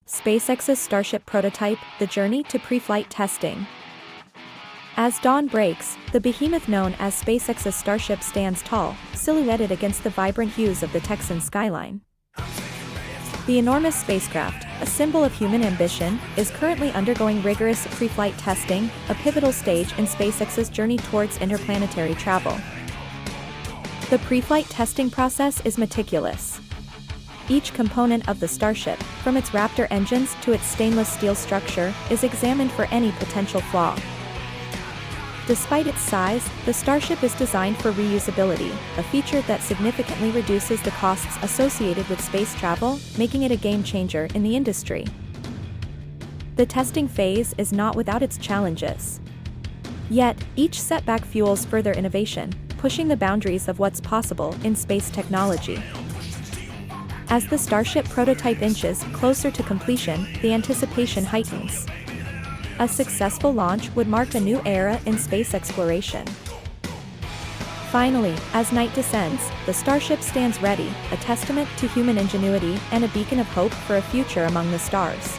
SpaceX's Starship prototype, the journey to pre-flight testing. As dawn breaks, the behemoth known as SpaceX's Starship stands tall, silhouetted against the vibrant hues of the Texan skyline. The enormous spacecraft, a symbol of human ambition, is currently undergoing rigorous pre-flight testing, a pivotal stage in SpaceX's journey towards interplanetary travel. The pre-flight testing process is meticulous. Each component of the Starship, from its Raptor engines to its stainless steel structure, is examined for any potential flaw. Despite its size, the Starship is designed for reusability, a feature that significantly reduces the costs associated with space travel, making it a game-changer in the industry. The testing phase is not without its challenges. Yet, each setback fuels further innovation, pushing the boundaries of what's possible in space technology. As the Starship prototype inches closer to completion, the anticipation heightens. A successful launch would mark a new era in space exploration. Finally, as night descends, the Starship stands ready, a testament to human ingenuity and a beacon of hope for a future among the stars.